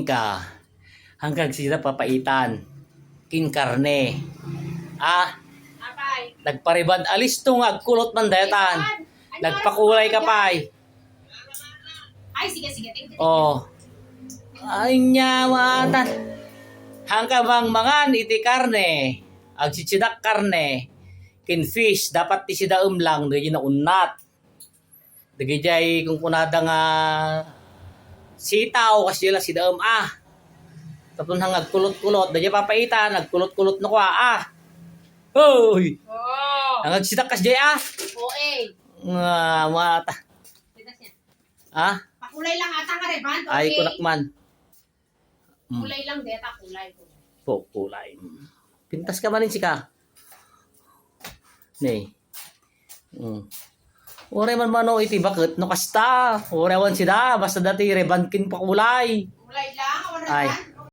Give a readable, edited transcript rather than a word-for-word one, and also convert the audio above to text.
ka hanggang sila papaitan kin karne Apay. nagparibad alis tong agkulot man dayatan nagpakulay ka pay Ay, sige. Tingnan. ay nya matan hanggang bang mangan iti karne agsitsidak karne kin fish dapat ti sida lang dagi na unat dagi jay kung kunada nga sitaw kasi sila si daam tapos hang agkulot-kulot dahil papaitan nagkulot-kulot na kwa hoy Oh. ang agsitak kas jay Okay. mata Pitas niya. Pakulay lang ata ka rin, man. Okay. ay kunakman Kulay lang, deta. Kulay. kulay pintas ka malin sika ne Ore man mano iti bakit no kasta. Orewan sida basta dati rebankin pa kulay. Kulay lang. Wala Ay. yan.